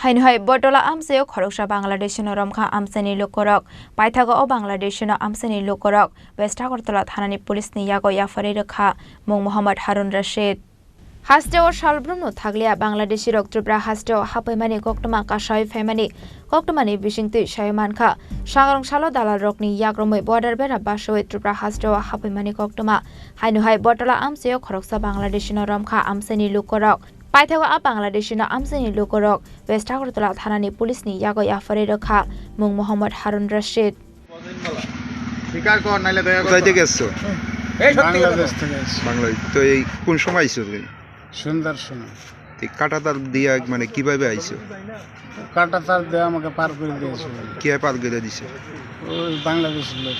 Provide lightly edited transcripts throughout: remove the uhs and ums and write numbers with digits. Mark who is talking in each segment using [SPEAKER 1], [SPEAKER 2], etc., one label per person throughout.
[SPEAKER 1] হাইনহাই বটলা আমসেও খরকসা বাংলাদেশনো রমখা আমসেনি লোকরক পাইথাগো ও বাংলাদেশনো আমসেনি লোকরক West Agartala থানানি পুলিশনি ইয়াগো ইয়াফারি রখা মুং Mohammad Harun Rashid হাস্টেও সালব্রুমনো থাকলিয়া Bangladeshi রক্তব্রা হাস্টেও হাপাইমানি কক্টমা কাশাই ফেমানি কক্টমানি বিশিংতি সায়মানখা সাংরং সালো দালাল রকনি ইয়াগ্রমই border বেড়া বাসওয়ে ত্রিপুরা হাস্টেও হাপাইমানি কক্টমা হাইনহাই বটলা আমসেও খরকসা বাংলাদেশনো রমখা আমসেনি লোকরক পাইথাগো বাংলাদেশিनो আমসেনি লোকরক ওয়েস্ট আগরতলা থানানি পুলিশনি ইয়াগো ইয়াফারি রখা মুং মোহাম্মদ হারুন রশিদ
[SPEAKER 2] কোথায় থেকে এসছো?
[SPEAKER 3] বাংলাদেশ থেকে এসেছি।
[SPEAKER 2] বাংলাদেশ। তো এই কোন সময় আইছো তুমি?
[SPEAKER 3] সুন্দর সময়
[SPEAKER 2] এই কাঁটাতার দিয়া মানে কিভাবে আইছো?
[SPEAKER 3] কাটা তার দিয়ে আমাকে পার করে দিয়েছিল
[SPEAKER 2] কে পার করে দিছে?
[SPEAKER 3] ওই বাংলাদেশের লোক।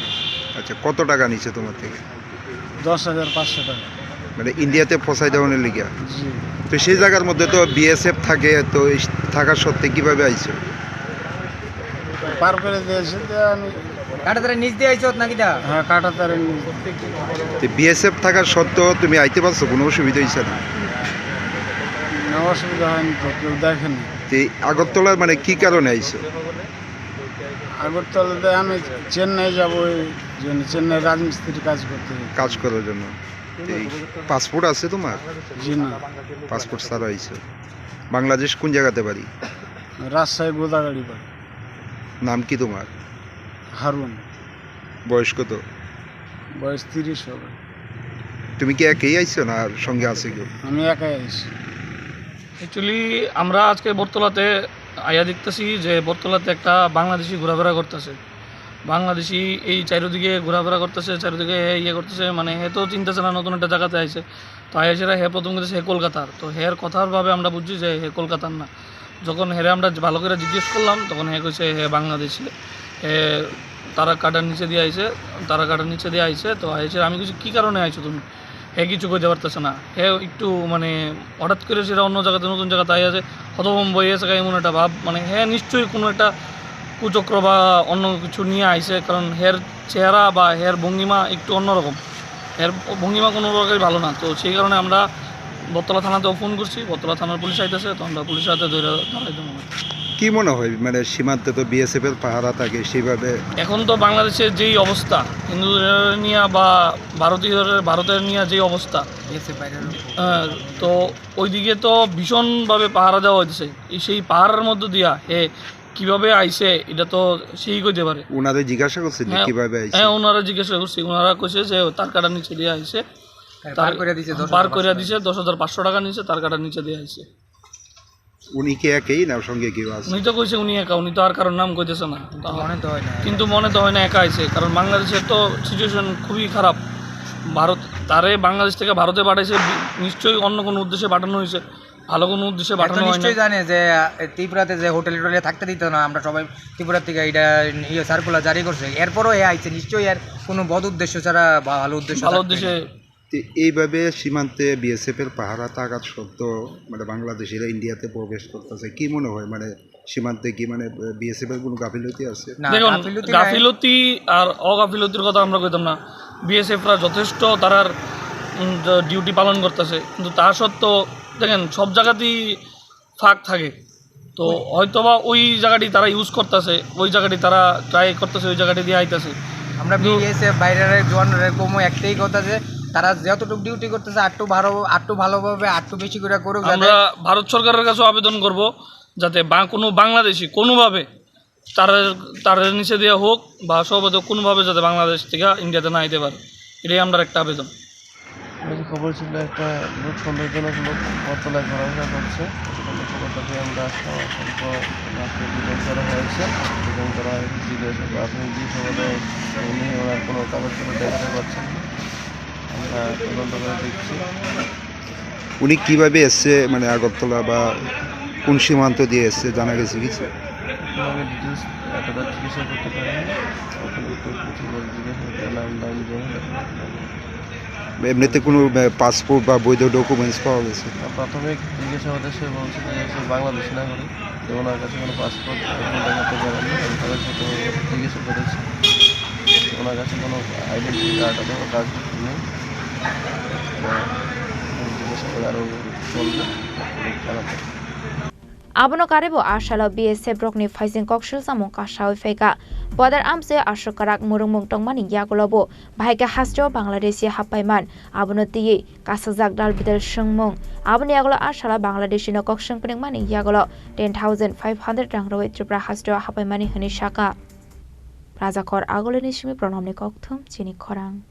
[SPEAKER 2] আচ্ছা, কত টাকা নিছে তোমার থেকে?
[SPEAKER 3] 10,500 টাকা।
[SPEAKER 2] মানে ইন্ডিয়াতে ফসাই দেওয়ানের লিগা?
[SPEAKER 3] জি।
[SPEAKER 2] তো সেই জায়গার মধ্যে তো বিএসএফ থাকে, তো এই থাকার সত্ত্বে কিভাবে আইছো?
[SPEAKER 3] পার করে দিয়েছে যে আমি
[SPEAKER 4] কাটাতারে নিচ দিয়ে আইছো নাকি দা?
[SPEAKER 3] হ্যাঁ কাটা তারে
[SPEAKER 2] তো বিএসএফ থাকার সত্ত্বেও তুমি আইতে পারছো, কোনো অসুবিধা হয়েছে না?
[SPEAKER 3] অসুবিধা হয়নি তো, কেউ দেখেনি।
[SPEAKER 2] তো এই আগরতলার মানে কি কারণে আইছো?
[SPEAKER 3] আগরতলাতে আমি চেন্নাই যাবো, এই জন্য চেন্নাই রাজমিস্ত্রির কাজ করতে।
[SPEAKER 2] কাজ করার জন্য। তো এই পাসপোর্ট আছে তোমার?
[SPEAKER 3] জি না,
[SPEAKER 2] পাসপোর্ট ছাড়া আইছো। বাংলাদেশ কোন জায়গাতে বাড়ি?
[SPEAKER 3] রাজশাহী গোদাগাড়ি পাই।
[SPEAKER 2] নাম কি তোমার?
[SPEAKER 3] হারুন।
[SPEAKER 2] বয়স কত?
[SPEAKER 3] বয়স 30 হবে।
[SPEAKER 2] তুমি কি একাই আইছো না আর সঙ্গে আছে কেউ?
[SPEAKER 3] আমি একাই আইছি।
[SPEAKER 5] অ্যাকচুয়ালি আমরা আজকে বটতলাতে আয়া দেখতেছি যে বটতলাতে একটা বাংলাদেশি ঘোরাফেরা করতেছে। বাংলাদেশি এই চারিদিকে ঘোরাফেরা করতেছে, চারিদিকে ইয়ে করতেছে, মানে হে তো চিন্তাছে না নতুন একটা জায়গাতে আইছে। তো আইসেরা হে প্রথম কথা হে কলকাতার, তো হের কথার ভাবে আমরা বুঝছি যে হে কলকাতার না। যখন হেরে আমরা ভালো করে জিজ্ঞেস করলাম তখন হে কইছে হে বাংলাদেশি, হে তারা কাটার নিচে দিয়ে আইছে, তারা কাটার নিচে দিয়ে আইছে। তো আইসে আমি কিছু কী কারণে আইছো তুমি? হে কিছু করতে পারতেছে না, হে একটু মানে হঠাৎ করে সেটা অন্য জায়গাতে নতুন জায়গাতে আই আছে, হতভম্ব হয়ে আছে এমন একটা ভাব, মানে হ্যাঁ নিশ্চয়ই কোনো একটা কুচক্র বা অন্য কিছু নিয়ে আইছে, কারণ হের চেহারা বা হের ভঙ্গিমা একটু অন্যরকম, হের ভঙ্গিমা কোনো রকমই ভালো না। তো সেই কারণে আমরা বটতলা থানাতেও ফোন করছি, বটতলা থানার পুলিশ আইতেছে, তো আমরা পুলিশের হাতে ধরে দাঁড়াই দেবো।
[SPEAKER 2] কি মনে হয় মানে সীমান্তে তো বিএসএফ এর পাহারা থাকে, সেইভাবে
[SPEAKER 5] এখন তো বাংলাদেশের যেই অবস্থা, হিন্দুদের নিয়ে বা ভারতের নিয়ে যেই অবস্থা, তো ওইদিকে তো ভীষণভাবে পাহারা দেওয়া হয়েছে। সেই পাহাড়ের মধ্য দিয়া হে কিভাবে আইছে এটা তো সেই কইতে পারে।
[SPEAKER 2] ওনাদের জিজ্ঞাসা করছেন যে কিভাবে আইছে?
[SPEAKER 5] হ্যাঁ ওনারা জিজ্ঞাসা করছি, ওনারা কইছে যে তার কাটার নিচে দিয়ে আইছে, পার করে দিছে 10,500 টাকা নিচে, তার কাটার নিচে দিয়ে আইছে।
[SPEAKER 2] উনি কি একই না সঙ্গে কেউ আছে?
[SPEAKER 5] উনি তো কইছে উনি একা, উনি তো আর কারোর নাম কইতেছে না, কিন্তু মনে তো হয় না একা আইছে, কারণ বাংলাদেশের তো সিচুয়েশন খুবই খারাপ। ভারত তারে বাংলাদেশ থেকে ভারতে পাঠাইছে, নিশ্চয়ই অন্য কোনো উদ্দেশ্যে পাঠানো হয়েছে, ভালো কোনো উদ্দেশ্যে পাঠানো হয় না।
[SPEAKER 4] নিশ্চয়ই জানে যে ত্রিপুরাতে যে হোটেলে টোটেলে থাকতে দিত না, আমরা সবাই ত্রিপুরা থেকে এটা সার্কুলার জারি করছে, এরপরও এ আইছে নিশ্চয়ই এর কোনো বদ উদ্দেশ্য ছাড়া ভালো উদ্দেশ্যে।
[SPEAKER 2] এইভাবে সীমান্তে বিএসএফ এর পাহারা থাকার সত্ত্বেও মানে বাংলাদেশিরা ইন্ডিয়াতে প্রবেশ করতেছে, কি মনে হয় মানে সীমান্তে কি মানে বিএসএফ এর কোনো গাফিলতি আছে?
[SPEAKER 5] দেখুন, গাফিলতি আর অগাফিলতির কথা আমরা কইতাম না, বিএসএফরা যথেষ্ট তারার ডিউটি পালন করতেছে, কিন্তু তা সত্ত্বেও দেখেন সব জায়গাতেই ফাঁক থাকে, তো হয়তোবা ওই জায়গাটি তারা ইউজ করতেছে, ওই জায়গাটি তারা ট্রাই করতেছে, ওই জায়গাটি দিয়ে আইতেছে।
[SPEAKER 4] আমরা বিএসএফ বাইরের জওয়ানদের কমও একটাই কথা যে তারা যতটুকু ডিউটি করতেছে আটটু ভালোভাবে আটটু বেশি করে করুক।
[SPEAKER 5] আমরা ভারত সরকারের কাছেও আবেদন করব যাতে কোনো বাংলাদেশি কোনোভাবে তার নিচে দেওয়া হোক বা সর্বত কোনোভাবে যাতে বাংলাদেশ থেকে ইন্ডিয়াতে না আইতে পারে, এটাই আমরা একটা আবেদন।
[SPEAKER 3] খবর ছিল একটা লোক, সন্দেহজনক লোক বটতলায় ঘোরাফেরা করছে, খবরটাকে আমরা করা হয়েছে এবং তারা জিজ্ঞাসা প্রাথমিক জিজ্ঞাসাবাদে উনি ওনার কোনো কাগজপত্র দেখাতে পারছেন না, আমরা তদন্ত করে দেখছি।
[SPEAKER 2] উনি কিভাবে এসছে মানে আগরতলা বা কোন সীমান্ত দিয়ে এসছে জানা গেছে কিছু?
[SPEAKER 3] কীভাবে ডিটেলস এতটা চিকিৎসা করতে পারেনি, ওখানে একটু কিছু জিজ্ঞাসা করলাম।
[SPEAKER 2] এমনিতে কোনো পাসপোর্ট বা বৈধ ডকুমেন্টস পাওয়া গেছে?
[SPEAKER 3] প্রাথমিক জিজ্ঞাসাবাদে সে বলছে যে সে বাংলাদেশি নাগরিক, তো ওনার কাছে কোনো পাসপোর্ট দেখাতে পারেনি। আমি তাদের সাথে জিজ্ঞাসা করেছি, ওনার কাছে কোনো আইডেন্টি কার্ড অথবা কাজ নেই। জিজ্ঞাসা করে আরও বলবে জানাতে।
[SPEAKER 1] Abono karebo ashala BSF brokni faising kokshil samong kashawi feka bodar amse ashokarak murungmung tongmani yagolobo bhaika hasjo Bangladeshi hapaiman abono tiye kasajak dal bidal shengmung aboni yagolo ashala Bangladeshi no koksheng pringmani yagolo 10,500 rang roi Tripura hasjo hapaimani hani shaka Rajakor agoleni shimi pronamni kokthum chini khorang